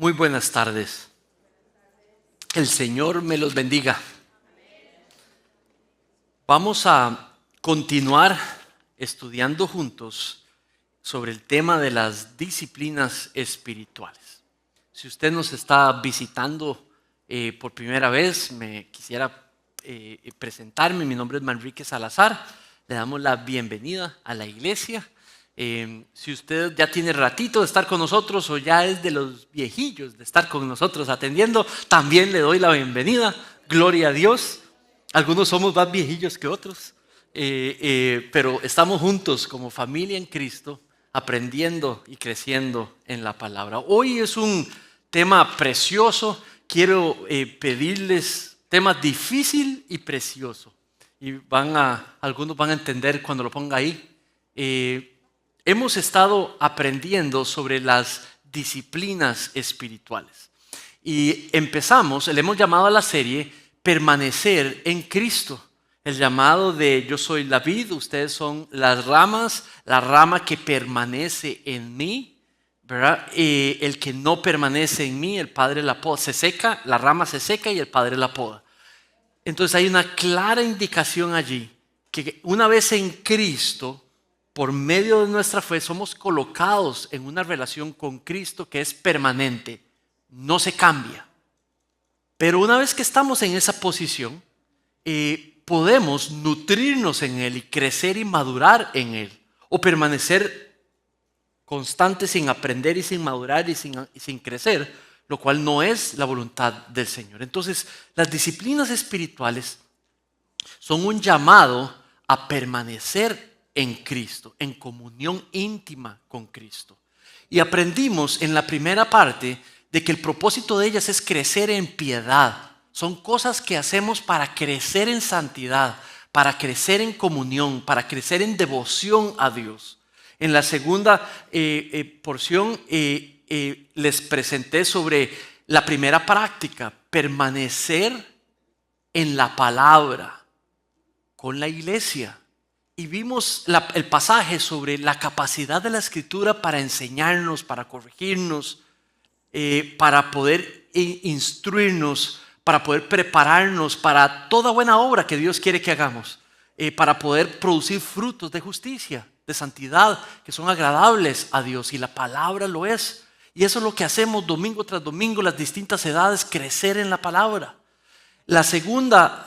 Muy buenas tardes. El Señor me los bendiga. Vamos a continuar estudiando juntos sobre el tema de las disciplinas espirituales. Si usted nos está visitando por primera vez, me quisiera presentarme. Mi nombre es Manrique Salazar. Le damos la bienvenida a la iglesia. Si usted ya tiene ratito de estar con nosotros o ya es de los viejillos de estar con nosotros atendiendo, también le doy la bienvenida. Gloria a Dios. Algunos somos más viejillos que otros, pero estamos juntos como familia en Cristo, aprendiendo y creciendo en la palabra. Hoy es un tema precioso. Quiero pedirles tema difícil y precioso. Y algunos van a entender cuando lo ponga ahí. Hemos estado aprendiendo sobre las disciplinas espirituales. Y le hemos llamado a la serie Permanecer en Cristo. El llamado de yo soy la vid, ustedes son las ramas, la rama que permanece en mí, ¿verdad? El que no permanece en mí, el Padre la poda. Se seca, la rama se seca y el Padre la poda. Entonces hay una clara indicación allí que una vez en Cristo, por medio de nuestra fe, somos colocados en una relación con Cristo que es permanente, no se cambia. Pero una vez que estamos en esa posición, podemos nutrirnos en Él y crecer y madurar en Él, o permanecer constantes sin aprender y sin madurar y sin crecer, lo cual no es la voluntad del Señor. Entonces, las disciplinas espirituales son un llamado a permanecer en Cristo, en comunión íntima con Cristo. Y aprendimos en la primera parte de que el propósito de ellas es crecer en piedad. Son cosas que hacemos para crecer en santidad, para crecer en comunión, para crecer en devoción a Dios. En la segunda porción les presenté sobre la primera práctica, permanecer en la palabra con la iglesia. Y vimos el pasaje sobre la capacidad de la Escritura para enseñarnos, para corregirnos, para poder instruirnos, para poder prepararnos para toda buena obra que Dios quiere que hagamos, para poder producir frutos de justicia, de santidad, que son agradables a Dios. Y la palabra lo es. Y eso es lo que hacemos domingo tras domingo, las distintas edades, crecer en la palabra. La segunda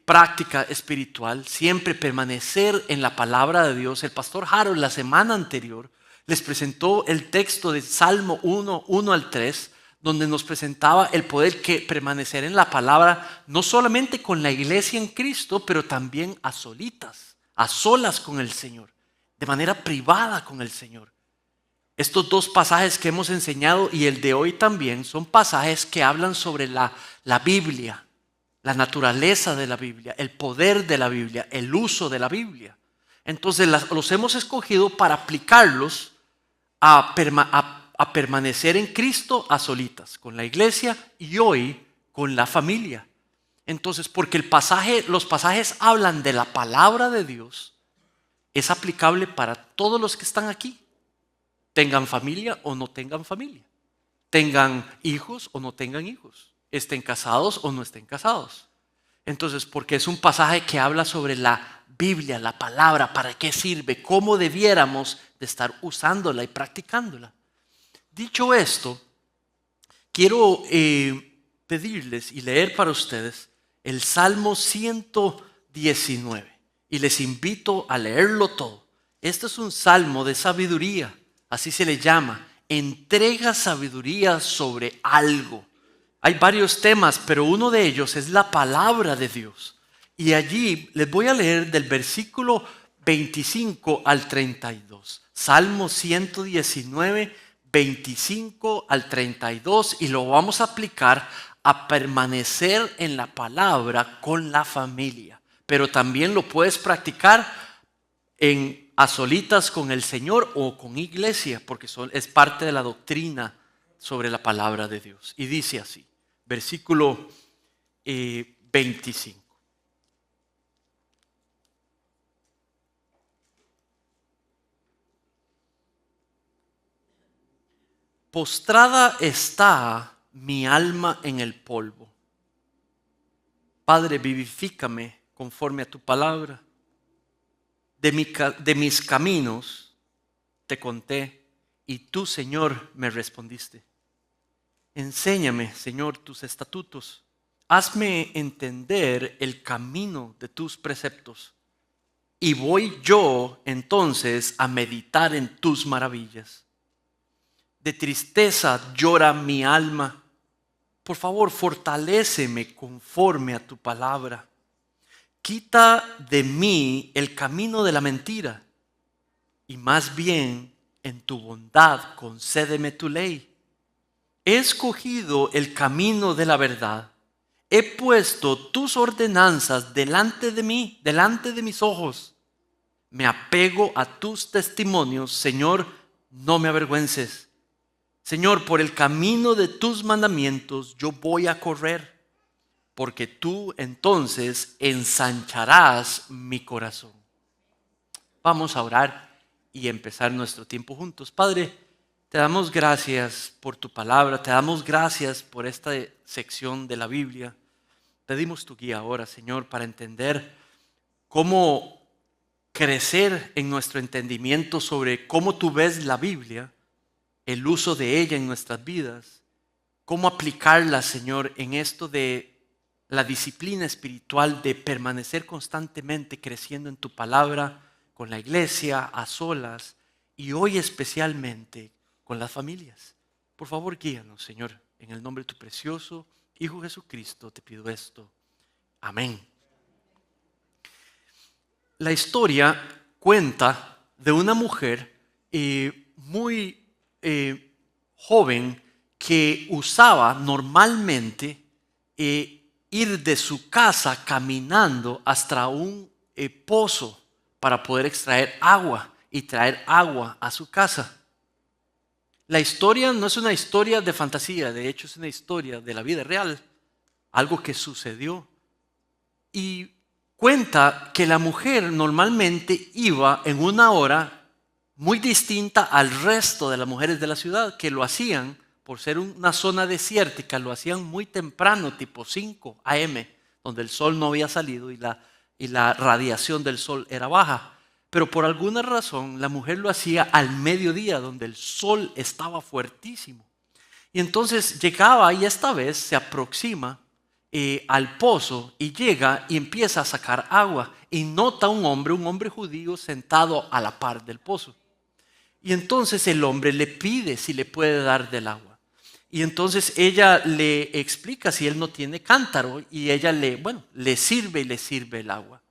práctica espiritual, siempre permanecer en la palabra de Dios. El pastor Harold la semana anterior les presentó el texto de Salmo 1 al 3, donde nos presentaba el poder que permanecer en la palabra, no solamente con la iglesia en Cristo, pero también a solitas, a solas con el Señor, de manera privada con el Señor. Estos dos pasajes que hemos enseñado y el de hoy también son pasajes que hablan sobre la Biblia, la naturaleza de la Biblia, el poder de la Biblia, el uso de la Biblia. Entonces los hemos escogido para aplicarlos a permanecer en Cristo a solitas, con la iglesia y hoy con la familia. Entonces, porque los pasajes hablan de la palabra de Dios, es aplicable para todos los que están aquí. Tengan familia o no tengan familia. Tengan hijos o no tengan hijos. Estén casados o no estén casados. Entonces, porque es un pasaje que habla sobre la Biblia, la palabra, para qué sirve, cómo debiéramos de estar usándola y practicándola. Dicho esto, quiero pedirles y leer para ustedes el Salmo 119 y les invito a leerlo todo. Este es un salmo de sabiduría, así se le llama. Entrega sabiduría sobre algo. Hay varios temas, pero uno de ellos es la palabra de Dios. Y allí les voy a leer del versículo 25 al 32. Salmo 119, 25 al 32. Y lo vamos a aplicar a permanecer en la palabra con la familia. Pero también lo puedes practicar a solitas con el Señor o con iglesia, porque es parte de la doctrina sobre la palabra de Dios. Y dice así, versículo 25. Postrada está mi alma en el polvo. Padre, vivifícame conforme a tu palabra. De mis caminos te conté y tú, Señor, me respondiste. Enséñame, Señor, tus estatutos. Hazme entender el camino de tus preceptos. Y voy yo entonces a meditar en tus maravillas. De tristeza llora mi alma. Por favor, fortaléceme conforme a tu palabra. Quita de mí el camino de la mentira y más bien en tu bondad concédeme tu ley. He escogido el camino de la verdad. He puesto tus ordenanzas delante de mí, delante de mis ojos. Me apego a tus testimonios, Señor, no me avergüences. Señor, por el camino de tus mandamientos yo voy a correr, porque tú entonces ensancharás mi corazón. Vamos a orar y empezar nuestro tiempo juntos. Padre, te damos gracias por tu palabra, te damos gracias por esta sección de la Biblia. Pedimos tu guía ahora, Señor, para entender cómo crecer en nuestro entendimiento sobre cómo tú ves la Biblia, el uso de ella en nuestras vidas, cómo aplicarla, Señor, en esto de la disciplina espiritual de permanecer constantemente creciendo en tu palabra, con la iglesia, a solas y hoy especialmente con las familias. Por favor, guíanos, Señor, en el nombre de tu precioso Hijo Jesucristo te pido esto. Amén. La historia cuenta de una mujer muy joven que usaba normalmente ir de su casa caminando hasta un pozo para poder extraer agua y traer agua a su casa. La historia no es una historia de fantasía, de hecho es una historia de la vida real, algo que sucedió. Y cuenta que la mujer normalmente iba en una hora muy distinta al resto de las mujeres de la ciudad, que lo hacían, por ser una zona desértica, lo hacían muy temprano, tipo 5 a.m., donde el sol no había salido y la radiación del sol era baja. Pero por alguna razón la mujer lo hacía al mediodía, donde el sol estaba fuertísimo. Y entonces llegaba y esta vez se aproxima al pozo y llega y empieza a sacar agua. Y nota un hombre judío sentado a la par del pozo. Y entonces el hombre le pide si le puede dar del agua. Y entonces ella le explica si él no tiene cántaro y ella le sirve el agua.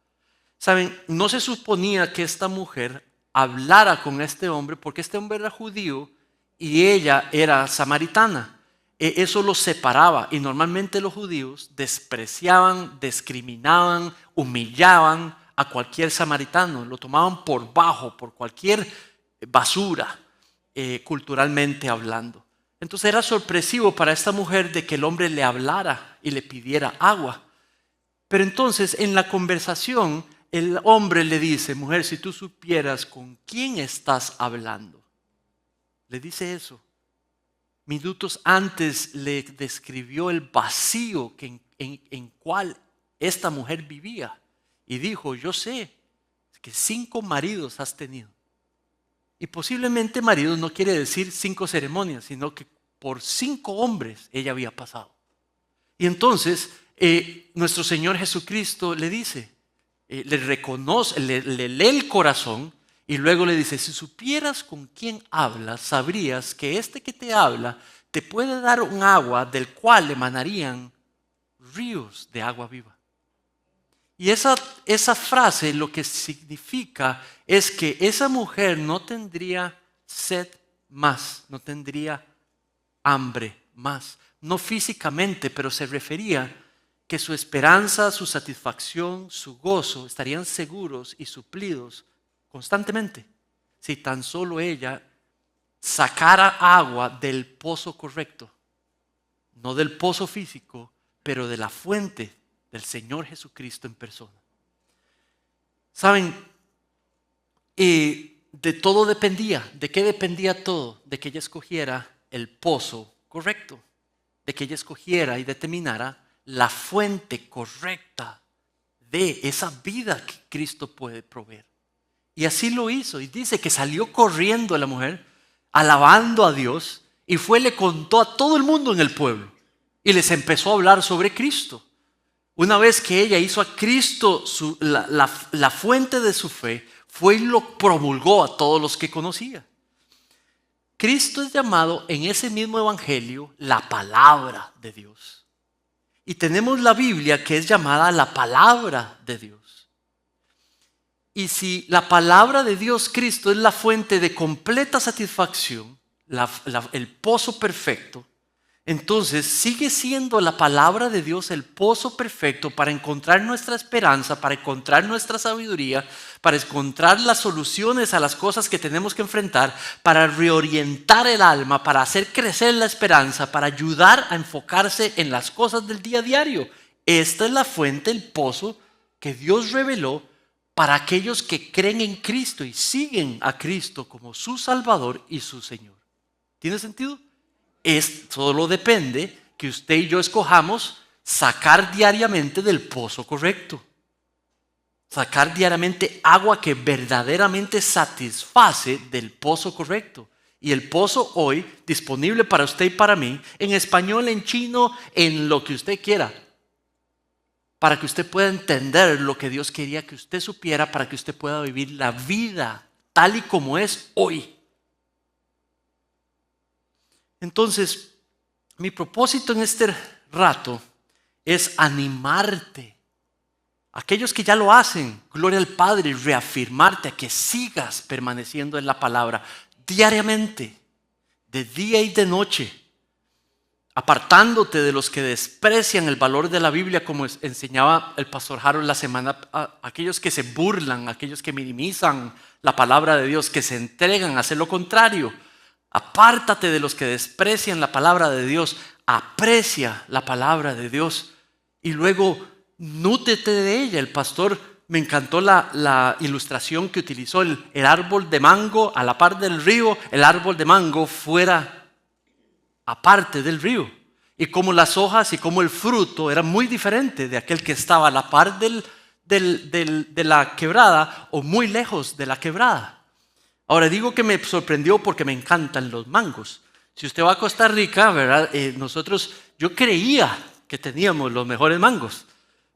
Saben, no se suponía que esta mujer hablara con este hombre porque este hombre era judío y ella era samaritana. Eso los separaba y normalmente los judíos despreciaban, discriminaban, humillaban a cualquier samaritano, lo tomaban por bajo, por cualquier basura, culturalmente hablando. Entonces era sorpresivo para esta mujer de que el hombre le hablara y le pidiera agua. Pero entonces en la conversación el hombre le dice: mujer, si tú supieras con quién estás hablando. Le dice eso. Minutos antes le describió el vacío en cual esta mujer vivía. Y dijo: yo sé que 5 maridos has tenido. Y posiblemente maridos no quiere decir 5 ceremonias, sino que por 5 hombres ella había pasado. Y entonces nuestro Señor Jesucristo le dice, le reconoce, le lee el corazón y luego le dice: si supieras con quién hablas, sabrías que este que te habla te puede dar un agua del cual emanarían ríos de agua viva. Y esa frase lo que significa es que esa mujer no tendría sed más, no tendría hambre más, no físicamente, pero se refería que su esperanza, su satisfacción, su gozo estarían seguros y suplidos constantemente si tan solo ella sacara agua del pozo correcto, no del pozo físico, pero de la fuente del Señor Jesucristo en persona. ¿Saben? De todo dependía. ¿De qué dependía todo? De que ella escogiera el pozo correcto, de que ella escogiera y determinara la fuente correcta de esa vida que Cristo puede proveer. Y así lo hizo. Y dice que salió corriendo la mujer, alabando a Dios, y le contó a todo el mundo en el pueblo. Y les empezó a hablar sobre Cristo. Una vez que ella hizo a Cristo la fuente de su fe, fue y lo promulgó a todos los que conocía. Cristo es llamado en ese mismo evangelio la palabra de Dios. Y tenemos la Biblia que es llamada la palabra de Dios. Y si la palabra de Dios, Cristo, es la fuente de completa satisfacción, el pozo perfecto, entonces sigue siendo la palabra de Dios el pozo perfecto para encontrar nuestra esperanza, para encontrar nuestra sabiduría, para encontrar las soluciones a las cosas que tenemos que enfrentar, para reorientar el alma, para hacer crecer la esperanza, para ayudar a enfocarse en las cosas del día a diario. Esta es la fuente, el pozo que Dios reveló para aquellos que creen en Cristo y siguen a Cristo como su Salvador y su Señor. ¿Tiene sentido? Solo depende que usted y yo escojamos sacar diariamente del pozo correcto. Sacar diariamente agua que verdaderamente satisface del pozo correcto. Y el pozo hoy disponible para usted y para mí, en español, en chino, en lo que usted quiera. Para que usted pueda entender lo que Dios quería que usted supiera, para que usted pueda vivir la vida tal y como es hoy. Entonces, mi propósito en este rato es animarte. Aquellos que ya lo hacen, gloria al Padre, reafirmarte a que sigas permaneciendo en la palabra diariamente, de día y de noche, apartándote de los que desprecian el valor de la Biblia, como enseñaba el pastor Harold la semana, aquellos que se burlan, aquellos que minimizan la palabra de Dios, que se entregan a hacer lo contrario. Apártate de los que desprecian la palabra de Dios, aprecia la palabra de Dios y luego nútrete de ella. El pastor, me encantó la ilustración que utilizó, el árbol de mango a la par del río, el árbol de mango fuera aparte del río. Y como las hojas y como el fruto era muy diferente de aquel que estaba a la par de la quebrada o muy lejos de la quebrada. Ahora digo que me sorprendió porque me encantan los mangos. Si usted va a Costa Rica, ¿verdad? Yo creía que teníamos los mejores mangos,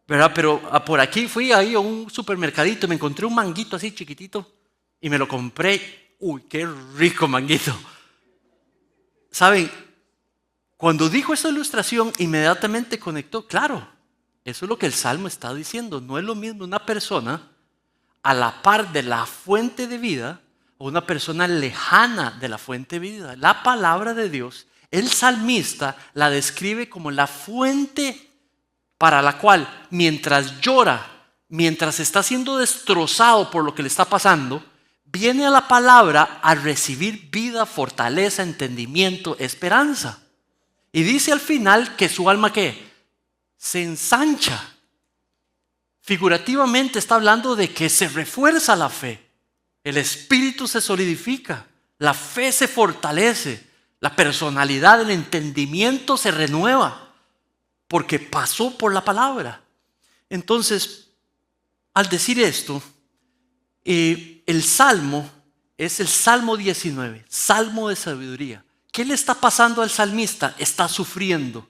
¿verdad? Pero por aquí fui ahí a un supermercadito, me encontré un manguito así chiquitito y me lo compré. Uy, qué rico manguito. ¿Saben? Cuando dijo esa ilustración, inmediatamente conectó. Claro, eso es lo que el Salmo está diciendo. No es lo mismo una persona a la par de la fuente de vida o una persona lejana de la fuente de vida. La palabra de Dios, el salmista la describe como la fuente para la cual, mientras llora, mientras está siendo destrozado por lo que le está pasando, viene a la palabra a recibir vida, fortaleza, entendimiento, esperanza. Y dice al final que su alma, ¿qué? Se ensancha. Figurativamente está hablando de que se refuerza la fe. El espíritu se solidifica, la fe se fortalece, la personalidad, el entendimiento se renueva, porque pasó por la palabra. Entonces, al decir esto, el salmo es el Salmo 19, Salmo de sabiduría. ¿Qué le está pasando al salmista? Está sufriendo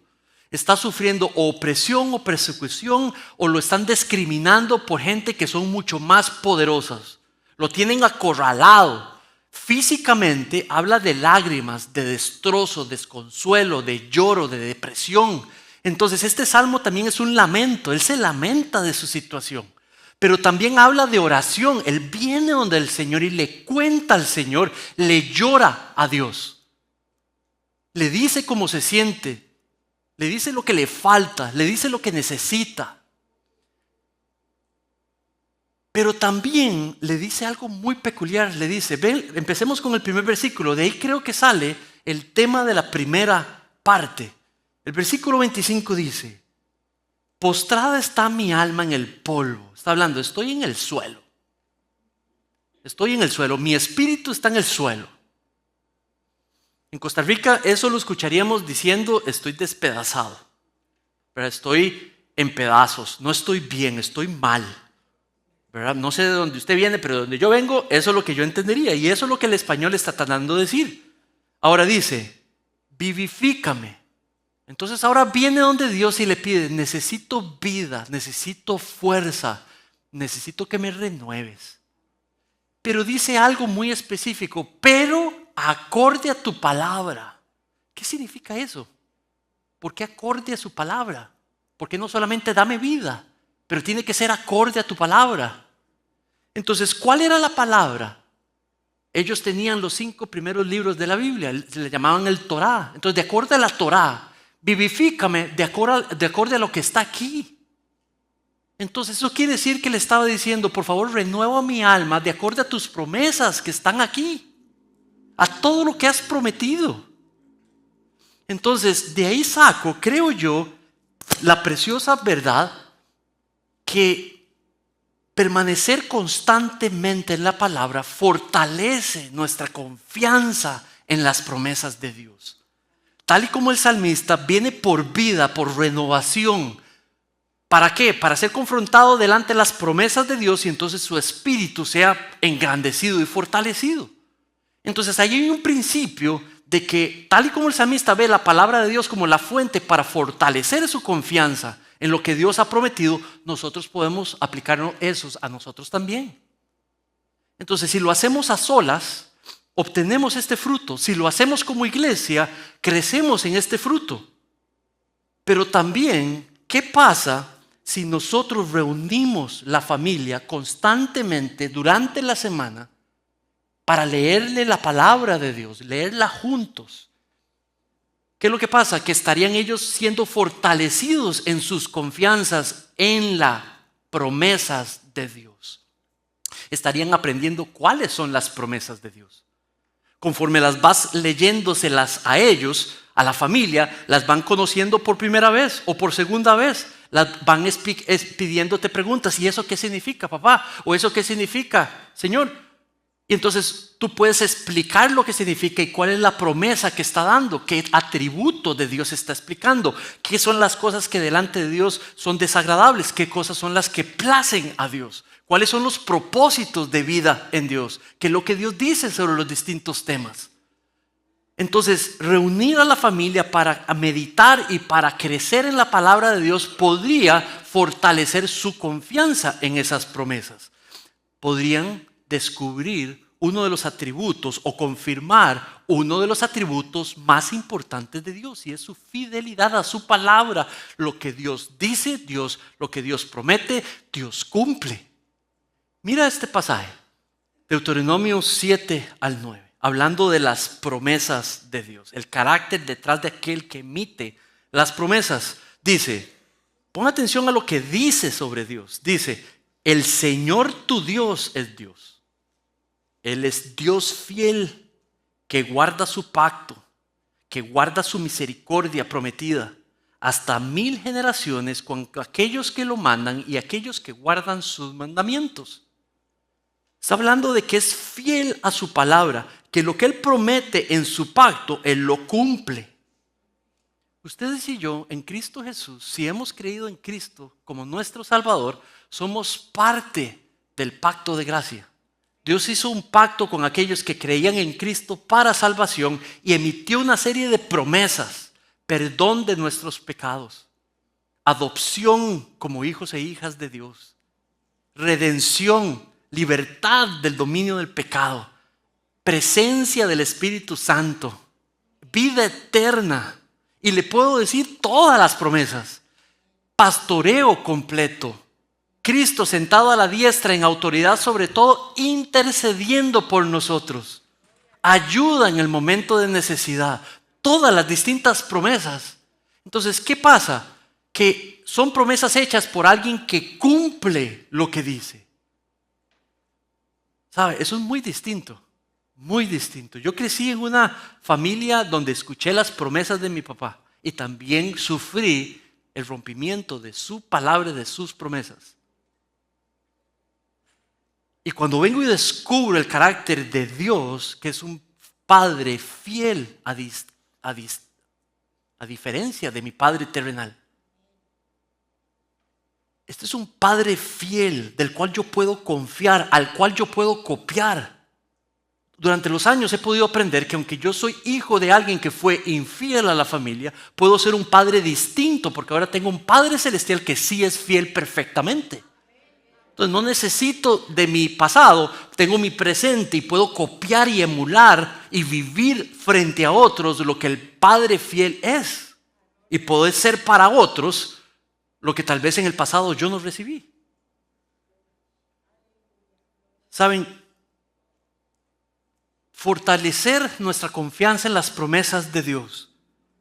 opresión o persecución, o lo están discriminando por gente que son mucho más poderosas. Lo tienen acorralado. Físicamente habla de lágrimas, de destrozo, desconsuelo, de lloro, de depresión. Entonces este salmo también es un lamento. Él se lamenta de su situación. Pero también habla de oración. Él viene donde el Señor y le cuenta al Señor, le llora a Dios. Le dice cómo se siente, le dice lo que le falta, le dice lo que necesita. Pero también le dice algo muy peculiar. Le dice, ven, empecemos con el primer versículo. De ahí creo que sale el tema de la primera parte. El versículo 25 dice, postrada está mi alma en el polvo. Está hablando, estoy en el suelo. Estoy en el suelo, mi espíritu está en el suelo. En Costa Rica eso lo escucharíamos diciendo estoy despedazado, pero estoy en pedazos, no estoy bien, estoy mal. ¿Verdad? No sé de dónde usted viene, pero de donde yo vengo, eso es lo que yo entendería. Y eso es lo que el español está tratando de decir. Ahora dice, vivifícame. Entonces ahora viene donde Dios y le pide, necesito vida, necesito fuerza, necesito que me renueves. Pero dice algo muy específico, pero acorde a tu palabra. ¿Qué significa eso? ¿Por qué acorde a su palabra? Porque no solamente dame vida, pero tiene que ser acorde a tu palabra. Entonces, ¿cuál era la palabra? Ellos tenían los 5 primeros libros de la Biblia, se le llamaban el Torá. Entonces, de acuerdo a la Torá, vivifícame de acuerdo a lo que está aquí. Entonces, eso quiere decir que le estaba diciendo, por favor, renueva mi alma de acuerdo a tus promesas que están aquí, a todo lo que has prometido. Entonces, de ahí saco, creo yo, la preciosa verdad que permanecer constantemente en la palabra fortalece nuestra confianza en las promesas de Dios. Tal y como el salmista viene por vida, por renovación. ¿Para qué? Para ser confrontado delante de las promesas de Dios y entonces su espíritu sea engrandecido y fortalecido. Entonces ahí hay un principio de que tal y como el salmista ve la palabra de Dios como la fuente para fortalecer su confianza en lo que Dios ha prometido, nosotros podemos aplicarnos esos a nosotros también. Entonces, si lo hacemos a solas, obtenemos este fruto. Si lo hacemos como iglesia, crecemos en este fruto. Pero también, ¿qué pasa si nosotros reunimos la familia constantemente durante la semana para leerle la palabra de Dios, leerla juntos? ¿Qué es lo que pasa? Que estarían ellos siendo fortalecidos en sus confianzas en las promesas de Dios. Estarían aprendiendo cuáles son las promesas de Dios. Conforme las vas leyéndoselas a ellos, a la familia, las van conociendo por primera vez o por segunda vez. Las van pidiéndote preguntas. ¿Y eso qué significa, papá? ¿O eso qué significa, Señor? Y entonces tú puedes explicar lo que significa y cuál es la promesa que está dando, qué atributo de Dios está explicando, qué son las cosas que delante de Dios son desagradables, qué cosas son las que placen a Dios, cuáles son los propósitos de vida en Dios, qué es lo que Dios dice sobre los distintos temas. Entonces, reunir a la familia para meditar y para crecer en la palabra de Dios podría fortalecer su confianza en esas promesas. Podrían descubrir uno de los atributos o confirmar uno de los atributos más importantes de Dios, y es su fidelidad a su palabra. Lo que Dios dice, lo que Dios promete, Dios cumple. Mira este pasaje, Deuteronomio 7 al 9, hablando de las promesas de Dios, el carácter detrás de aquel que emite las promesas. Dice, pon atención a lo que dice sobre Dios. Dice, el Señor tu Dios es Dios. Él es Dios fiel, que guarda su pacto, que guarda su misericordia prometida hasta 1000 generaciones con aquellos que lo mandan y aquellos que guardan sus mandamientos. Está hablando de que es fiel a su palabra, que lo que Él promete en su pacto, Él lo cumple. Ustedes y yo, en Cristo Jesús, si hemos creído en Cristo como nuestro Salvador, somos parte del pacto de gracia. Dios hizo un pacto con aquellos que creían en Cristo para salvación y emitió una serie de promesas: perdón de nuestros pecados, adopción como hijos e hijas de Dios, redención, libertad del dominio del pecado, presencia del Espíritu Santo, vida eterna. Y le puedo decir todas las promesas: pastoreo completo, Cristo sentado a la diestra en autoridad sobre todo, intercediendo por nosotros, ayuda en el momento de necesidad, todas las distintas promesas. Entonces, ¿qué pasa? Que son promesas hechas por alguien que cumple lo que dice. ¿Sabe? Eso es muy distinto, muy distinto. Yo crecí en una familia donde escuché las promesas de mi papá y también sufrí el rompimiento de su palabra y de sus promesas. Y cuando vengo y descubro el carácter de Dios, que es un Padre fiel a diferencia de mi Padre terrenal. Este es un Padre fiel del cual yo puedo confiar, al cual yo puedo copiar. Durante los años he podido aprender que aunque yo soy hijo de alguien que fue infiel a la familia, puedo ser un padre distinto porque ahora tengo un Padre celestial que sí es fiel perfectamente. Entonces no necesito de mi pasado, tengo mi presente y puedo copiar y emular y vivir frente a otros lo que el Padre fiel es. Y poder ser para otros lo que tal vez en el pasado yo no recibí. ¿Saben? Fortalecer nuestra confianza en las promesas de Dios.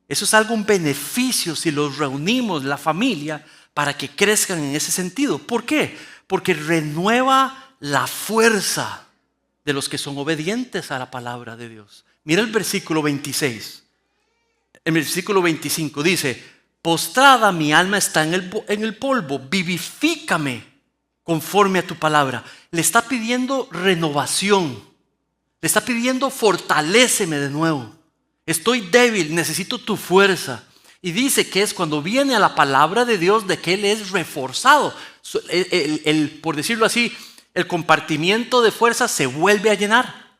Eso es algo, un beneficio si los reunimos, la familia, para que crezcan en ese sentido. ¿Por qué? Porque renueva la fuerza de los que son obedientes a la palabra de Dios. Mira el versículo 26. En el versículo 25 dice: postrada mi alma está en el polvo, vivifícame conforme a tu palabra. Le está pidiendo renovación, le está pidiendo fortaléceme de nuevo. Estoy débil, necesito tu fuerza. Y dice que es cuando viene a la palabra de Dios de que él es reforzado. Por decirlo así, el compartimiento de fuerza se vuelve a llenar.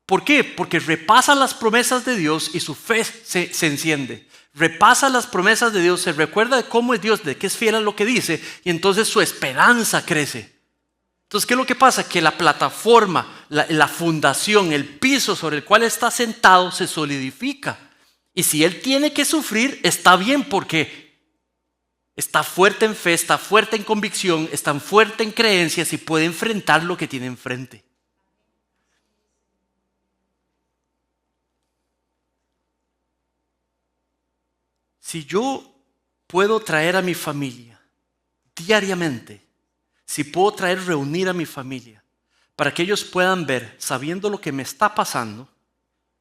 ¿Por qué? Porque repasa las promesas de Dios y su fe se enciende. Repasa las promesas de Dios, se recuerda de cómo es Dios, de que es fiel a lo que dice, y entonces su esperanza crece. Entonces, ¿qué es lo que pasa? Que la plataforma, la fundación, el piso sobre el cual está sentado se solidifica. Y si él tiene que sufrir, está bien porque está fuerte en fe, está fuerte en convicción, está fuerte en creencias y puede enfrentar lo que tiene enfrente. Si yo puedo traer a mi familia diariamente, si puedo reunir a mi familia para que ellos puedan ver, sabiendo lo que me está pasando,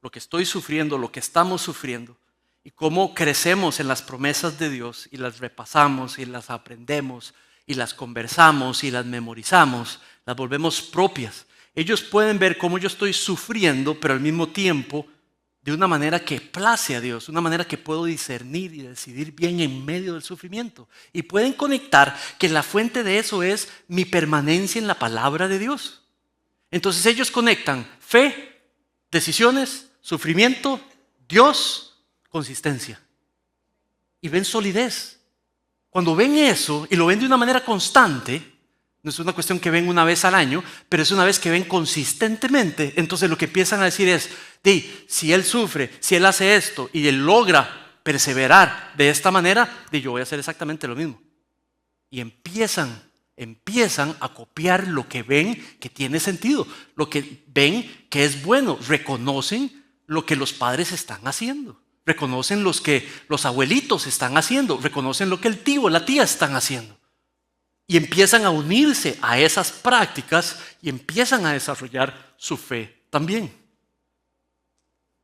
lo que estoy sufriendo, lo que estamos sufriendo, y cómo crecemos en las promesas de Dios y las repasamos y las aprendemos y las conversamos y las memorizamos, las volvemos propias. Ellos pueden ver cómo yo estoy sufriendo, pero al mismo tiempo de una manera que place a Dios, una manera que puedo discernir y decidir bien en medio del sufrimiento. Y pueden conectar que la fuente de eso es mi permanencia en la palabra de Dios. Entonces ellos conectan fe, decisiones, sufrimiento, Dios, consistencia. Y ven solidez. Cuando ven eso y lo ven de una manera constante, no es una cuestión que ven una vez al año, pero es una vez que ven consistentemente. Entonces lo que empiezan a decir es, si él sufre, si él hace esto y él logra perseverar de esta manera, yo voy a hacer exactamente lo mismo. Y empiezan a copiar lo que ven que tiene sentido, lo que ven que es bueno. Reconocen lo que los padres están haciendo, reconocen los que los abuelitos están haciendo, reconocen lo que el tío, la tía están haciendo. Y empiezan a unirse a esas prácticas y empiezan a desarrollar su fe también.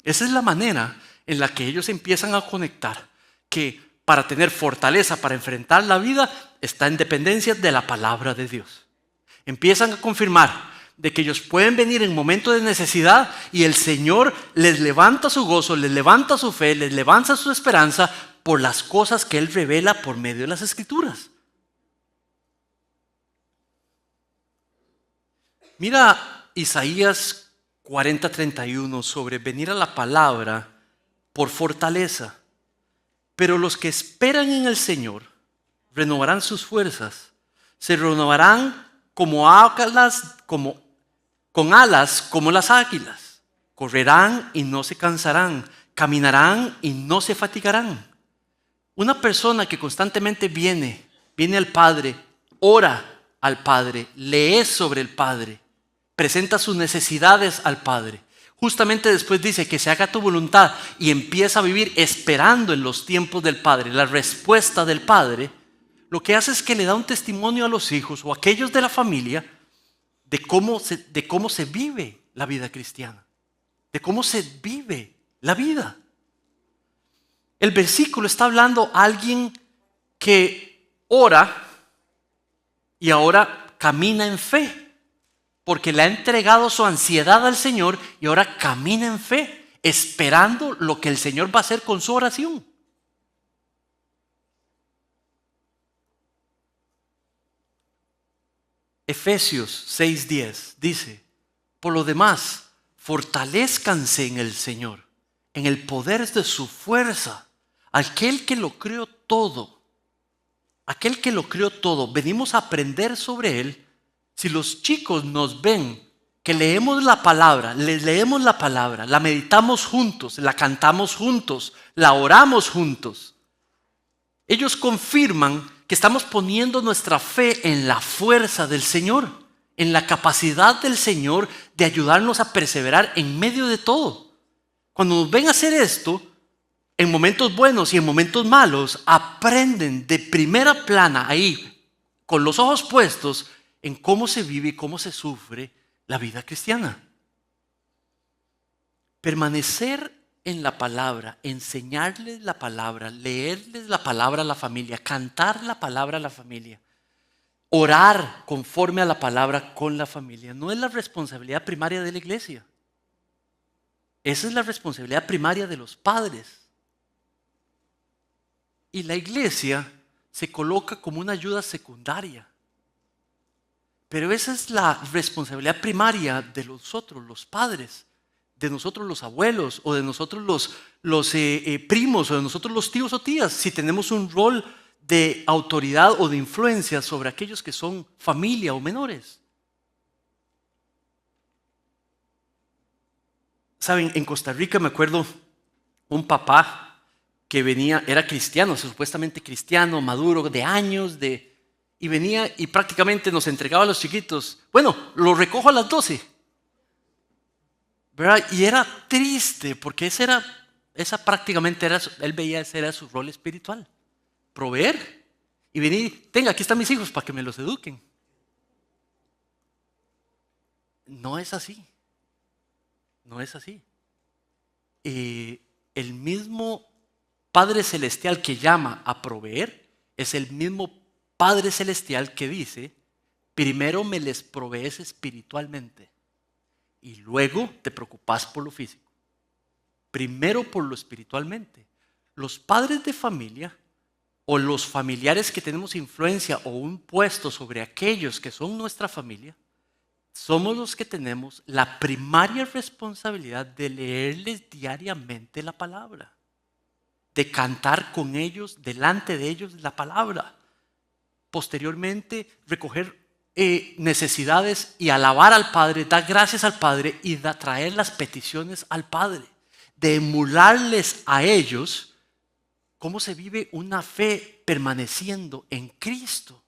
Esa es la manera en la que ellos empiezan a conectar que para tener fortaleza, para enfrentar la vida, está en dependencia de la palabra de Dios. Empiezan a confirmar de que ellos pueden venir en momentos de necesidad y el Señor les levanta su gozo, les levanta su fe, les levanta su esperanza por las cosas que Él revela por medio de las Escrituras. Mira Isaías 40:31 sobre venir a la palabra por fortaleza. Pero los que esperan en el Señor renovarán sus fuerzas, se renovarán con alas como las águilas. Correrán y no se cansarán, caminarán y no se fatigarán. Una persona que constantemente viene al Padre, ora al Padre, lee sobre el Padre, presenta sus necesidades al Padre. Justamente después dice que se haga tu voluntad y empieza a vivir esperando en los tiempos del Padre, la respuesta del Padre. Lo que hace es que le da un testimonio a los hijos o a aquellos de la familia de cómo se vive la vida cristiana, de cómo se vive la vida. El versículo está hablando a alguien que ora y ahora camina en fe, porque le ha entregado su ansiedad al Señor y ahora camina en fe. esperando lo que el Señor va a hacer con su oración. Efesios 6:10 dice: por lo demás, fortalézcanse en el Señor, en el poder de su fuerza. Aquel que lo creó todo, venimos a aprender sobre Él. Si los chicos nos ven que leemos la palabra, les leemos la palabra, la meditamos juntos, la cantamos juntos, la oramos juntos, ellos confirman que estamos poniendo nuestra fe en la fuerza del Señor, en la capacidad del Señor de ayudarnos a perseverar en medio de todo. Cuando nos ven hacer esto, en momentos buenos y en momentos malos, aprenden de primera plana ahí, con los ojos puestos en cómo se vive y cómo se sufre la vida cristiana. Permanecer en la palabra, enseñarles la palabra, leerles la palabra a la familia, cantar la palabra a la familia, orar conforme a la palabra con la familia, no es la responsabilidad primaria de la iglesia. Esa es la responsabilidad primaria de los padres. Y la iglesia se coloca como una ayuda secundaria. Pero esa es la responsabilidad primaria de nosotros, los padres, de nosotros los abuelos, o de nosotros los primos, o de nosotros los tíos o tías, si tenemos un rol de autoridad o de influencia sobre aquellos que son familia o menores. Saben, en Costa Rica me acuerdo un papá que venía, era cristiano, supuestamente cristiano, maduro, de años, y venía y prácticamente nos entregaba a los chiquitos. Bueno, lo recojo a las 12. ¿Verdad? Y era triste porque esa prácticamente era, él veía ese era su rol espiritual. Proveer y venir, tenga, aquí están mis hijos para que me los eduquen. No es así. No es así. El mismo Padre Celestial que llama a proveer es el mismo Padre Celestial que dice: primero me les provees espiritualmente y luego te preocupas por lo físico. Primero por lo espiritualmente. Los padres de familia o los familiares que tenemos influencia o un puesto sobre aquellos que son nuestra familia, somos los que tenemos la primaria responsabilidad de leerles diariamente la palabra, de cantar con ellos, delante de ellos la palabra. Posteriormente, recoger necesidades y alabar al Padre, dar gracias al Padre y traer las peticiones al Padre, de emularles a ellos cómo se vive una fe permaneciendo en Cristo.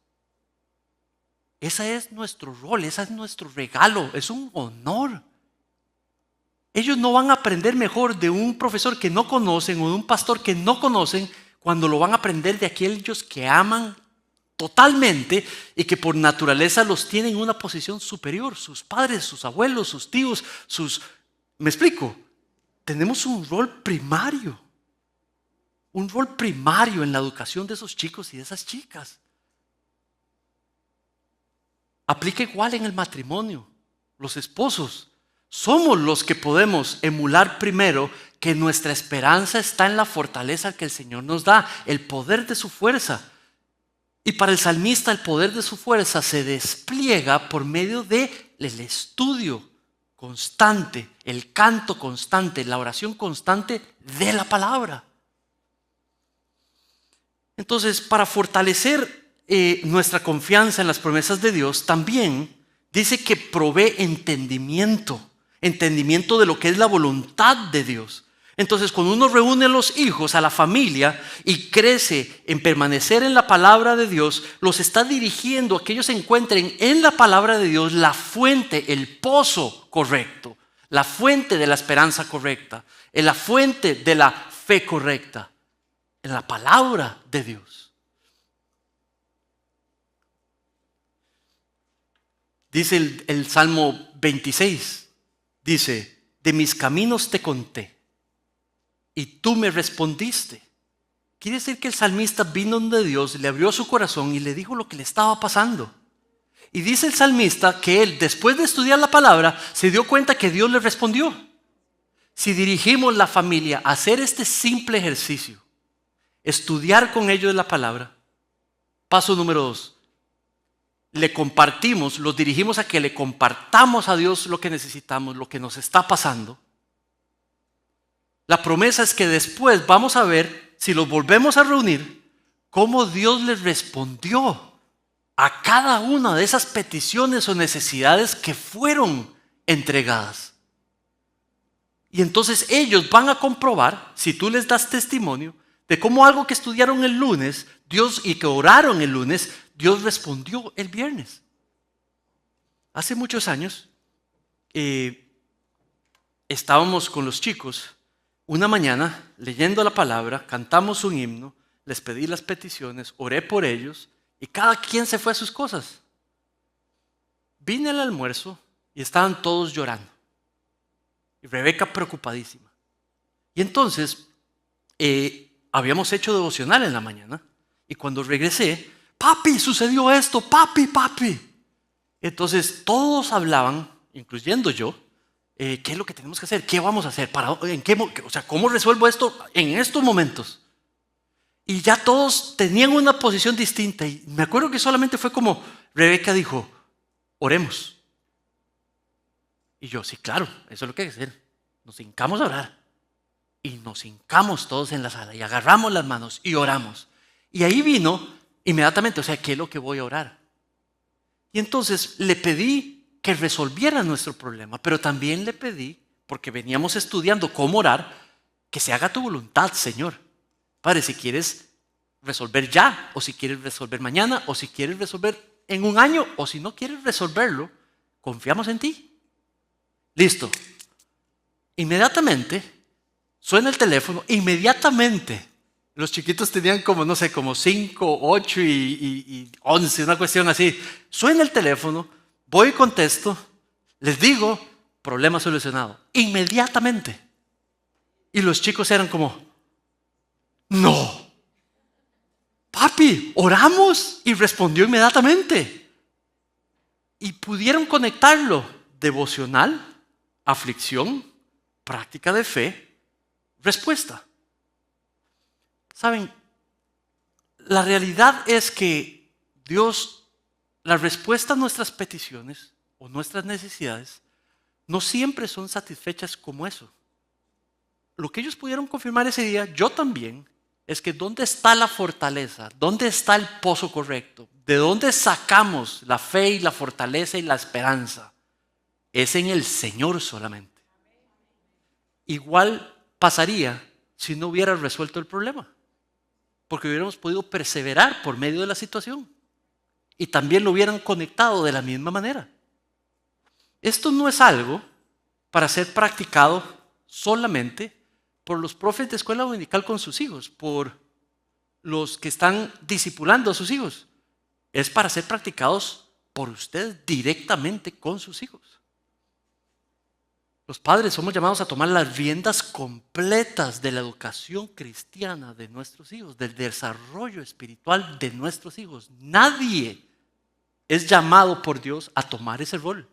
Ese es nuestro rol, ese es nuestro regalo, es un honor. Ellos no van a aprender mejor de un profesor que no conocen o de un pastor que no conocen cuando lo van a aprender de aquellos que aman totalmente y que por naturaleza los tienen en una posición superior, sus padres, sus abuelos, sus tíos, ¿me explico? Tenemos un rol primario en la educación de esos chicos y de esas chicas. Aplica igual en el matrimonio. Los esposos somos los que podemos emular primero que nuestra esperanza está en la fortaleza que el Señor nos da, el poder de su fuerza. Y para el salmista el poder de su fuerza se despliega por medio del estudio constante, el canto constante, la oración constante de la palabra. Entonces, para fortalecer nuestra confianza en las promesas de Dios, también dice que provee entendimiento de lo que es la voluntad de Dios. Entonces, cuando uno reúne a los hijos, a la familia, y crece en permanecer en la palabra de Dios, los está dirigiendo a que ellos encuentren en la palabra de Dios la fuente, el pozo correcto, la fuente de la esperanza correcta, la fuente de la fe correcta, en la palabra de Dios. Dice el Salmo 26, dice: de mis caminos te conté y tú me respondiste. Quiere decir que el salmista vino donde Dios, le abrió su corazón y le dijo lo que le estaba pasando. Y dice el salmista que él, después de estudiar la palabra, se dio cuenta que Dios le respondió. Si dirigimos la familia a hacer este simple ejercicio, estudiar con ellos la palabra, paso número 2, le compartimos, los dirigimos a que le compartamos a Dios lo que necesitamos, lo que nos está pasando. La promesa es que después vamos a ver, si los volvemos a reunir, cómo Dios les respondió a cada una de esas peticiones o necesidades que fueron entregadas. Y entonces ellos van a comprobar, si tú les das testimonio, de cómo algo que estudiaron el lunes, Dios, y que oraron el lunes, Dios respondió el viernes. Hace muchos años estábamos con los chicos una mañana leyendo la palabra, cantamos un himno, les pedí las peticiones, oré por ellos y cada quien se fue a sus cosas. Vine al almuerzo y estaban todos llorando. Y Rebeca preocupadísima. Y entonces habíamos hecho devocional en la mañana y cuando regresé, papi, sucedió esto, papi. Entonces todos hablaban, incluyendo yo, ¿qué es lo que tenemos que hacer? ¿Qué vamos a hacer? ¿Cómo resuelvo esto en estos momentos? Y ya todos tenían una posición distinta. Y me acuerdo que solamente fue como Rebeca dijo, oremos. Y yo, sí, claro, eso es lo que hay que hacer. Nos hincamos a orar. Y nos hincamos todos en la sala y agarramos las manos y oramos. Y ahí vino inmediatamente, ¿qué es lo que voy a orar? Y entonces le pedí que resolviera nuestro problema, pero también le pedí, porque veníamos estudiando cómo orar, que se haga tu voluntad, Señor. Padre, si quieres resolver ya, o si quieres resolver mañana, o si quieres resolver en un año, o si no quieres resolverlo, confiamos en ti. Listo. Inmediatamente suena el teléfono, inmediatamente. Los chiquitos tenían como 5, 8 y 11, una cuestión así. Suena el teléfono, voy y contesto, les digo, problema solucionado. Inmediatamente. Y los chicos eran como, no. Papi, oramos y respondió inmediatamente. Y pudieron conectarlo. Devocional, aflicción, práctica de fe, respuesta. ¿Saben? La realidad es que Dios, la respuesta a nuestras peticiones o nuestras necesidades no siempre son satisfechas como eso. Lo que ellos pudieron confirmar ese día, yo también, es que ¿dónde está la fortaleza? ¿Dónde está el pozo correcto? ¿De dónde sacamos la fe y la fortaleza y la esperanza? Es en el Señor solamente. Igual pasaría si no hubiera resuelto el problema, porque hubiéramos podido perseverar por medio de la situación y también lo hubieran conectado de la misma manera. Esto no es algo para ser practicado solamente por los profes de escuela dominical con sus hijos, por los que están discipulando a sus hijos. Es para ser practicados por ustedes directamente con sus hijos. Los padres somos llamados a tomar las riendas completas de la educación cristiana de nuestros hijos, del desarrollo espiritual de nuestros hijos. Nadie es llamado por Dios a tomar ese rol.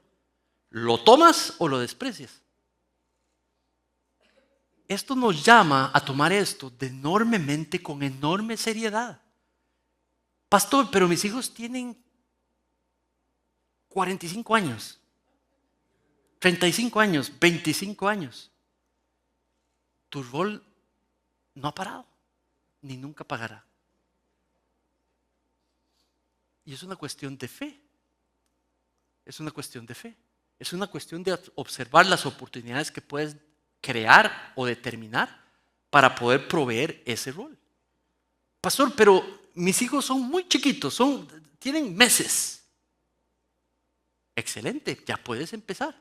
¿Lo tomas o lo desprecias? Esto nos llama a tomar esto enormemente, con enorme seriedad. Pastor, pero mis hijos tienen 45 años. 35 años, 25 años. Tu rol no ha parado, ni nunca pagará. Y es una cuestión de fe. Es una cuestión de fe. Es una cuestión de observar las oportunidades que puedes crear o determinar para poder proveer ese rol. Pastor, pero mis hijos son muy chiquitos, tienen meses. Excelente, ya puedes empezar.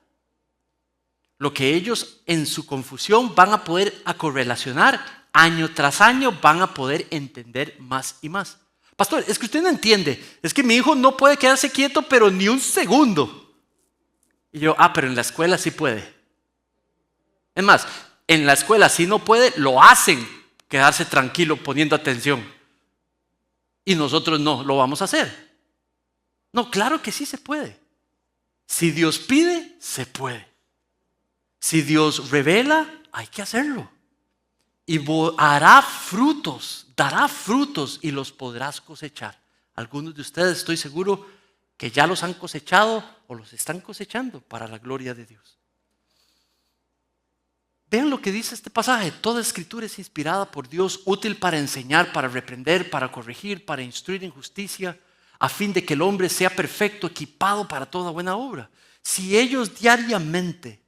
Lo que ellos en su confusión van a poder correlacionar año tras año, van a poder entender más y más. Pastor, es que usted no entiende, es que mi hijo no puede quedarse quieto pero ni un segundo. Y yo, pero en la escuela sí puede. Es más, en la escuela si no puede, lo hacen quedarse tranquilo poniendo atención. Y nosotros no, lo vamos a hacer. No, claro que sí se puede. Si Dios pide, se puede. Si Dios revela, hay que hacerlo. Y dará frutos y los podrás cosechar. Algunos de ustedes estoy seguro que ya los han cosechado o los están cosechando para la gloria de Dios. Vean lo que dice este pasaje. Toda escritura es inspirada por Dios, útil para enseñar, para reprender, para corregir, para instruir en justicia, a fin de que el hombre sea perfecto, equipado para toda buena obra. Si ellos diariamente,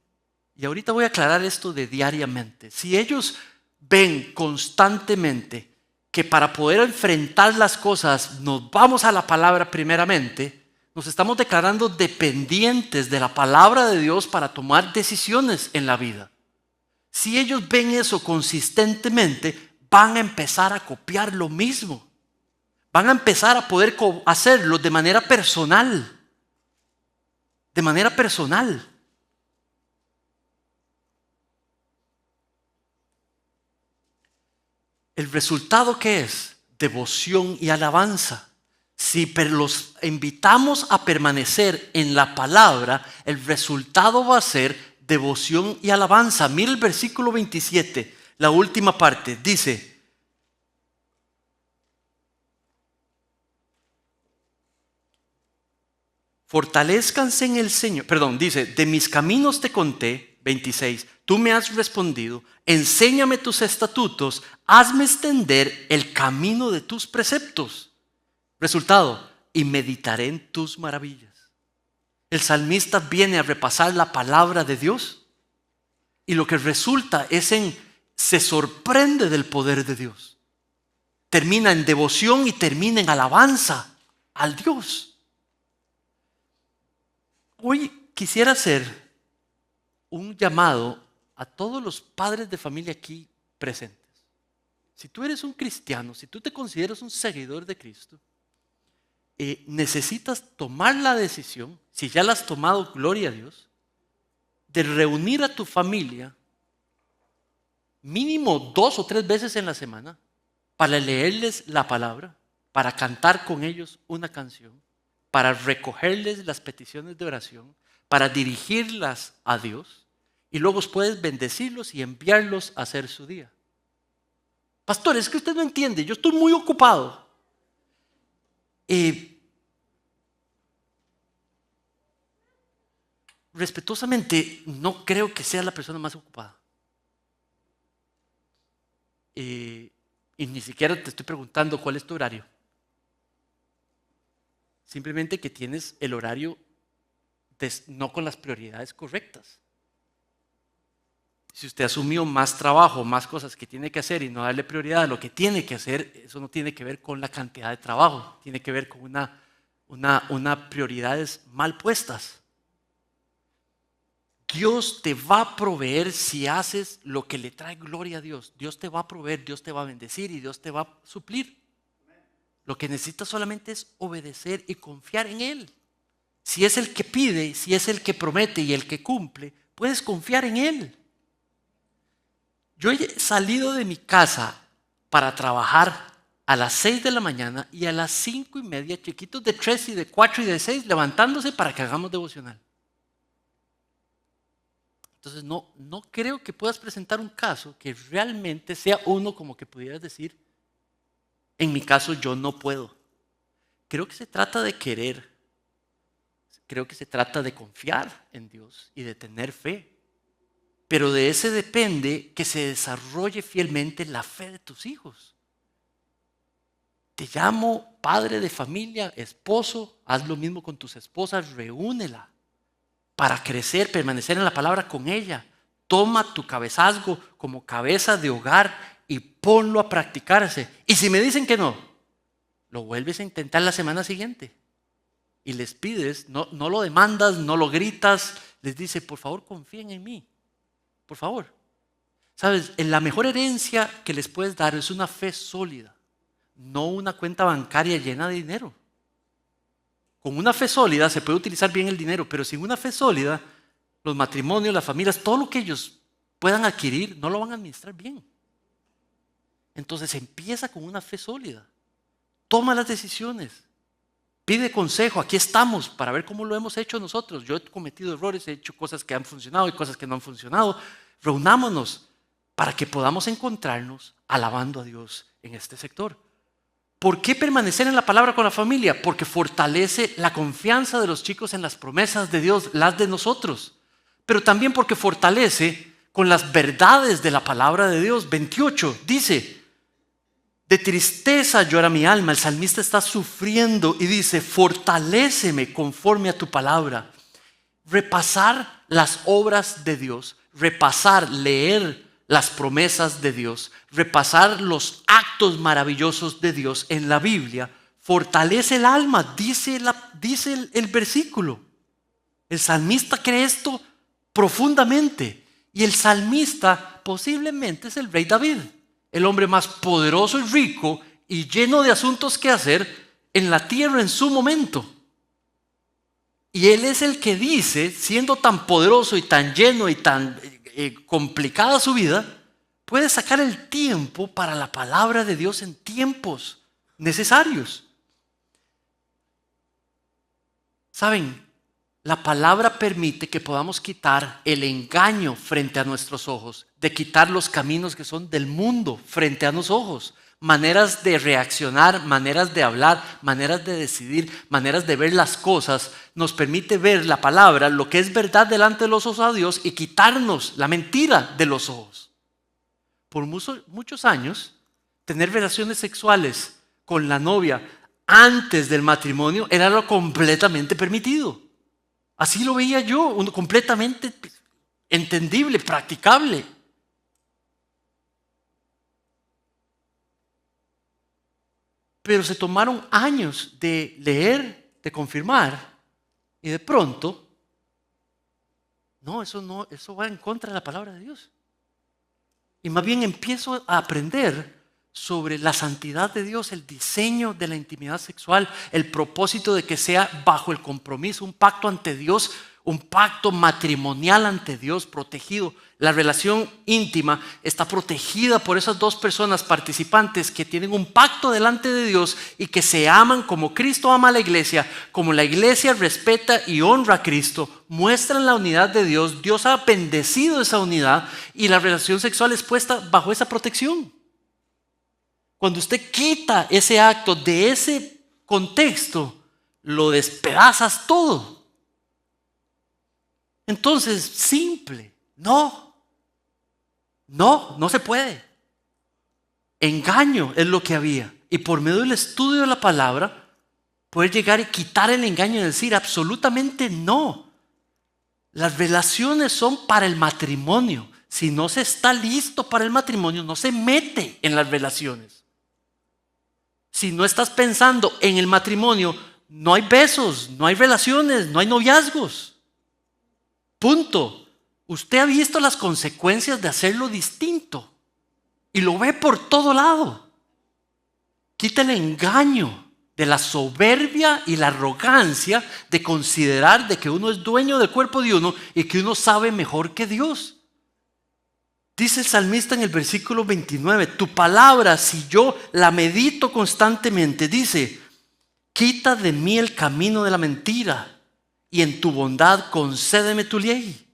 y ahorita voy a aclarar esto de diariamente, si ellos ven constantemente que para poder enfrentar las cosas nos vamos a la palabra primeramente, nos estamos declarando dependientes de la palabra de Dios para tomar decisiones en la vida. Si ellos ven eso consistentemente, van a empezar a copiar lo mismo. Van a empezar a poder hacerlo de manera personal. De manera personal. ¿El resultado qué es? Devoción y alabanza. Si los invitamos a permanecer en la palabra, el resultado va a ser devoción y alabanza. Mira el versículo 27, la última parte. Dice: fortalezcanse en el Señor. Dice: de mis caminos te conté. 26. Tú me has respondido, enséñame tus estatutos, hazme extender el camino de tus preceptos. Resultado: y meditaré en tus maravillas. El salmista viene a repasar la palabra de Dios y lo que resulta es se sorprende del poder de Dios. Termina en devoción y termina en alabanza al Dios. Hoy quisiera hacer un llamado a todos los padres de familia aquí presentes. Si tú eres un cristiano, si tú te consideras un seguidor de Cristo, necesitas tomar la decisión, si ya la has tomado, gloria a Dios, de reunir a tu familia mínimo 2 o 3 veces en la semana para leerles la palabra, para cantar con ellos una canción, para recogerles las peticiones de oración, para dirigirlas a Dios, y luego puedes bendecirlos y enviarlos a hacer su día. Pastor, es que usted no entiende, yo estoy muy ocupado. Respetuosamente, no creo que sea la persona más ocupada. Y ni siquiera te estoy preguntando cuál es tu horario. Simplemente que tienes el horario no con las prioridades correctas. Si usted asumió más trabajo, más cosas que tiene que hacer y no darle prioridad a lo que tiene que hacer, eso no tiene que ver con la cantidad de trabajo, tiene que ver con unas prioridades mal puestas. Dios te va a proveer si haces lo que le trae gloria a Dios. Dios te va a proveer, Dios te va a bendecir y Dios te va a suplir. Lo que necesitas solamente es obedecer y confiar en Él. Si es el que pide, si es el que promete y el que cumple, puedes confiar en Él. Yo he salido de mi casa para trabajar a las 6 de la mañana y a las 5:30, chiquitos de 3 y de 4 y de 6, levantándose para que hagamos devocional. Entonces no creo que puedas presentar un caso que realmente sea uno como que pudieras decir, en mi caso yo no puedo. Creo que se trata de querer, creo que se trata de confiar en Dios y de tener fe. Pero de ese depende que se desarrolle fielmente la fe de tus hijos. Te llamo padre de familia, esposo, haz lo mismo con tus esposas, reúnela para crecer, permanecer en la palabra con ella. Toma tu cabezazgo como cabeza de hogar y ponlo a practicarse. Y si me dicen que no, lo vuelves a intentar la semana siguiente. Y les pides, no lo demandas, no lo gritas, les dices, por favor confíen en mí. Por favor. ¿Sabes? La mejor herencia que les puedes dar es una fe sólida, no una cuenta bancaria llena de dinero. Con una fe sólida se puede utilizar bien el dinero, pero sin una fe sólida, los matrimonios, las familias, todo lo que ellos puedan adquirir, no lo van a administrar bien. Entonces empieza con una fe sólida. Toma las decisiones. Pide consejo. Aquí estamos para ver cómo lo hemos hecho nosotros. Yo he cometido errores, he hecho cosas que han funcionado y cosas que no han funcionado. Reunámonos para que podamos encontrarnos alabando a Dios en este sector. ¿Por qué permanecer en la palabra con la familia? Porque fortalece la confianza de los chicos en las promesas de Dios, las de nosotros. Pero también porque fortalece con las verdades de la palabra de Dios. 28 dice: de tristeza llora mi alma. El salmista está sufriendo y dice: fortaléceme conforme a tu palabra. Repasar las obras de Dios, repasar, leer las promesas de Dios, repasar los actos maravillosos de Dios en la Biblia, fortalece el alma, dice el versículo. El salmista cree esto profundamente. Y el salmista posiblemente es el rey David, el hombre más poderoso y rico y lleno de asuntos que hacer en la tierra en su momento. Y él es el que dice, siendo tan poderoso y tan lleno y tan complicada su vida, puede sacar el tiempo para la palabra de Dios en tiempos necesarios. ¿Saben? La palabra permite que podamos quitar el engaño frente a nuestros ojos, de quitar los caminos que son del mundo frente a los ojos, maneras de reaccionar, maneras de hablar, maneras de decidir, maneras de ver las cosas. Nos permite ver la palabra, lo que es verdad delante de los ojos a Dios, y quitarnos la mentira de los ojos. Por muchos años, tener relaciones sexuales con la novia antes del matrimonio era lo completamente permitido. Así lo veía yo, completamente entendible, practicable. Pero se tomaron años de leer, de confirmar, y de pronto, eso va en contra de la palabra de Dios. Y más bien empiezo a aprender sobre la santidad de Dios, el diseño de la intimidad sexual, el propósito de que sea bajo el compromiso, un pacto ante Dios, un pacto matrimonial ante Dios, protegido. La relación íntima está protegida por esas dos personas participantes que tienen un pacto delante de Dios y que se aman como Cristo ama a la iglesia, como la iglesia respeta y honra a Cristo, muestran la unidad de Dios. Dios ha bendecido esa unidad y la relación sexual es puesta bajo esa protección. Cuando usted quita ese acto de ese contexto, lo despedazas todo. Entonces, simple, no se puede. Engaño es lo que había. Y por medio del estudio de la palabra, poder llegar y quitar el engaño y decir absolutamente no. Las relaciones son para el matrimonio. Si no se está listo para el matrimonio, no se mete en las relaciones. Si no estás pensando en el matrimonio, no hay besos, no hay relaciones, no hay noviazgos. Punto. Usted ha visto las consecuencias de hacerlo distinto y lo ve por todo lado. Quita el engaño de la soberbia y la arrogancia de considerar de que uno es dueño del cuerpo de uno y que uno sabe mejor que Dios. Dice el salmista en el versículo 29, tu palabra, si yo la medito constantemente, dice, quita de mí el camino de la mentira y en tu bondad concédeme tu ley.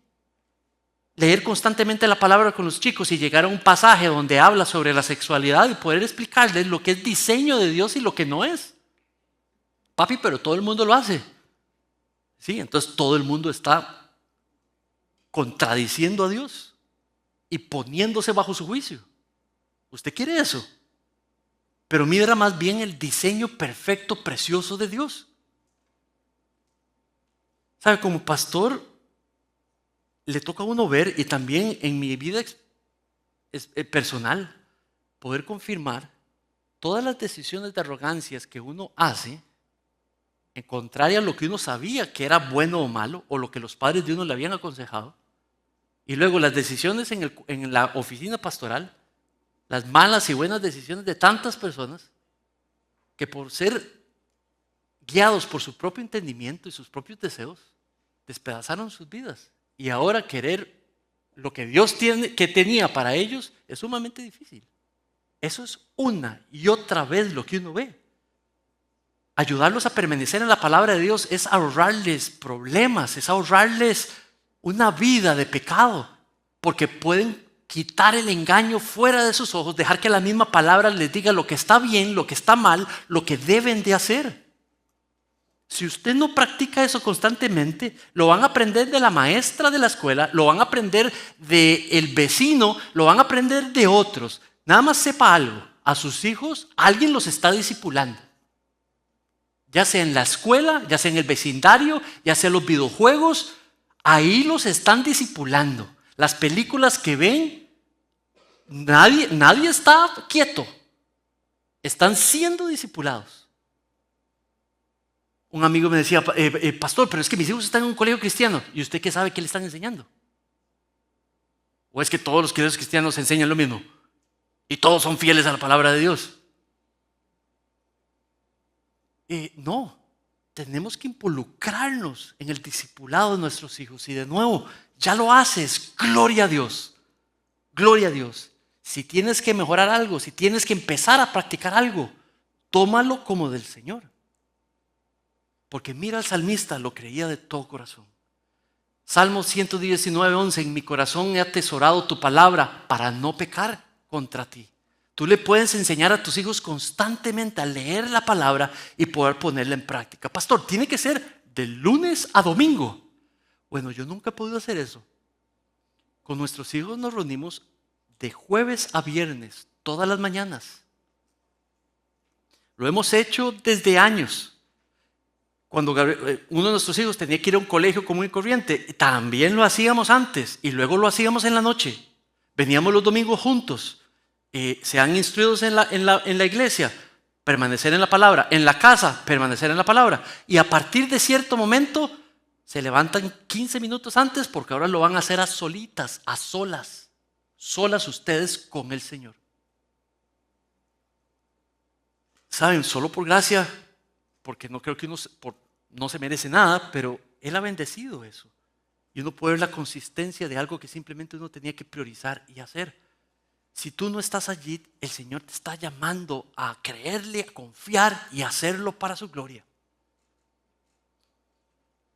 Leer constantemente la palabra con los chicos y llegar a un pasaje donde habla sobre la sexualidad y poder explicarles lo que es diseño de Dios y lo que no es. Papi, pero todo el mundo lo hace. Sí, entonces todo el mundo está contradiciendo a Dios y poniéndose bajo su juicio. ¿Usted quiere eso? Pero mira más bien el diseño perfecto, precioso de Dios. ¿Sabe? Como pastor, le toca a uno ver, y también en mi vida personal, poder confirmar todas las decisiones de arrogancias que uno hace, en contrario a lo que uno sabía que era bueno o malo, o lo que los padres de uno le habían aconsejado. Y luego las decisiones en la oficina pastoral, las malas y buenas decisiones de tantas personas que por ser guiados por su propio entendimiento y sus propios deseos, despedazaron sus vidas. Y ahora querer lo que Dios tenía para ellos es sumamente difícil. Eso es una y otra vez lo que uno ve. Ayudarlos a permanecer en la palabra de Dios es ahorrarles problemas, es ahorrarles una vida de pecado, porque pueden quitar el engaño fuera de sus ojos, dejar que la misma palabra les diga lo que está bien, lo que está mal, lo que deben de hacer. Si usted no practica eso constantemente, lo van a aprender de la maestra de la escuela, lo van a aprender del vecino, lo van a aprender de otros. Nada más sepa algo, a sus hijos alguien los está discipulando. Ya sea en la escuela, ya sea en el vecindario, ya sea en los videojuegos, ahí los están discipulando. Las películas que ven, nadie está quieto. Están siendo discipulados. Un amigo me decía, pastor, pero es que mis hijos están en un colegio cristiano. ¿Y usted qué sabe qué le están enseñando? ¿O es que todos los colegios cristianos enseñan lo mismo? Y todos son fieles a la palabra de Dios. No, tenemos que involucrarnos en el discipulado de nuestros hijos. Y de nuevo, ya lo haces, gloria a Dios. Gloria a Dios. Si tienes que mejorar algo, si tienes que empezar a practicar algo, tómalo como del Señor. Porque mira al salmista, lo creía de todo corazón. Salmo 119:11, en mi corazón he atesorado tu palabra para no pecar contra ti. Tú le puedes enseñar a tus hijos constantemente a leer la palabra y poder ponerla en práctica. Pastor, tiene que ser de lunes a domingo. Bueno, yo nunca he podido hacer eso. Con nuestros hijos nos reunimos de jueves a viernes, todas las mañanas. Lo hemos hecho desde años. Cuando uno de nuestros hijos tenía que ir a un colegio común y corriente, también lo hacíamos antes y luego lo hacíamos en la noche. Veníamos los domingos juntos. Sean instruidos en la iglesia, permanecer en la palabra. En la casa, permanecer en la palabra. Y a partir de cierto momento, se levantan 15 minutos antes porque ahora lo van a hacer a solitas, a solas. Solas ustedes con el Señor. ¿Saben? Solo por gracia, porque no creo que uno no se merece nada, pero Él ha bendecido eso. Y uno puede ver la consistencia de algo que simplemente uno tenía que priorizar y hacer. Si tú no estás allí, el Señor te está llamando a creerle, a confiar y a hacerlo para su gloria.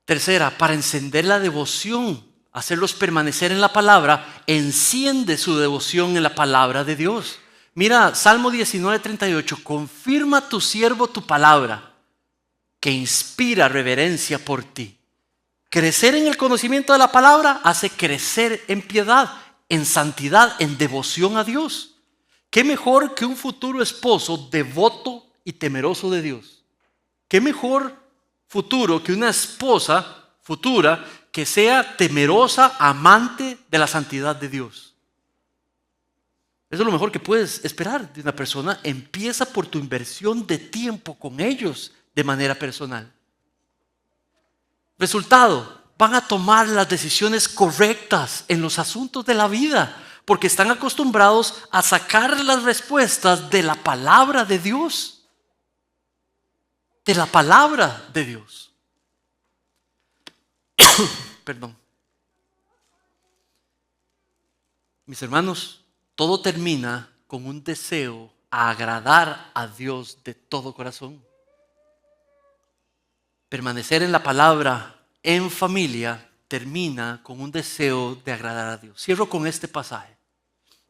Tercera, para encender la devoción, hacerlos permanecer en la palabra, enciende su devoción en la palabra de Dios. Mira, Salmo 19:38, confirma a tu siervo tu palabra, que inspira reverencia por ti. Crecer en el conocimiento de la palabra hace crecer en piedad, en santidad, en devoción a Dios. ¿Qué mejor que un futuro esposo devoto y temeroso de Dios? ¿Qué mejor futuro que una esposa futura que sea temerosa, amante de la santidad de Dios? Eso es lo mejor que puedes esperar de una persona. Empieza por tu inversión de tiempo con ellos de manera personal. Resultado, van a tomar las decisiones correctas en los asuntos de la vida, porque están acostumbrados a sacar las respuestas de la palabra de Dios. De la palabra de Dios. Perdón. Mis hermanos, todo termina con un deseo a agradar a Dios de todo corazón. Permanecer en la palabra en familia termina con un deseo de agradar a Dios. Cierro con este pasaje.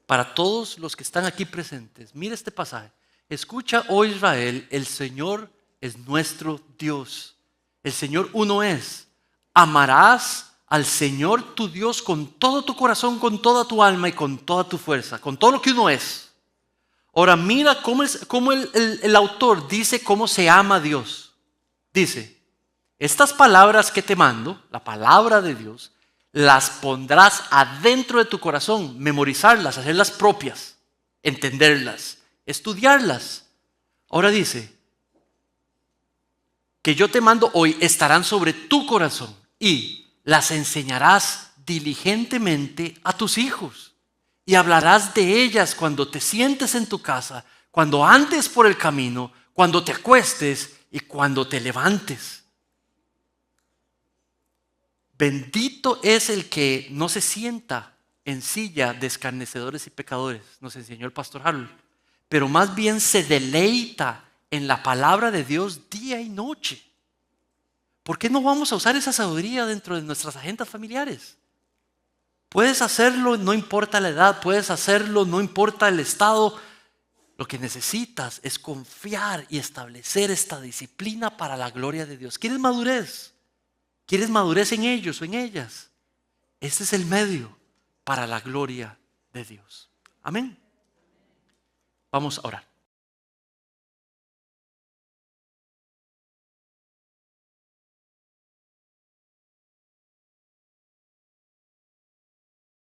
Para todos los que están aquí presentes, mira este pasaje. Escucha, oh Israel, el Señor es nuestro Dios. El Señor uno es. Amarás al Señor tu Dios con todo tu corazón, con toda tu alma y con toda tu fuerza, con todo lo que uno es. Ahora mira cómo el autor dice cómo se ama a Dios. Dice, estas palabras que te mando, la palabra de Dios, las pondrás adentro de tu corazón, memorizarlas, hacerlas propias, entenderlas, estudiarlas. Ahora dice, que yo te mando hoy estarán sobre tu corazón y las enseñarás diligentemente a tus hijos y hablarás de ellas cuando te sientes en tu casa, cuando andes por el camino, cuando te acuestes y cuando te levantes. Bendito es el que no se sienta en silla de escarnecedores y pecadores, nos enseñó el pastor Harold, pero más bien se deleita en la palabra de Dios día y noche. ¿Por qué no vamos a usar esa sabiduría dentro de nuestras agendas familiares? Puedes hacerlo, no importa la edad, puedes hacerlo, no importa el estado. Lo que necesitas es confiar y establecer esta disciplina para la gloria de Dios. ¿Quieres madurez? ¿Quieres madurez en ellos o en ellas? Este es el medio para la gloria de Dios. Amén. Vamos a orar.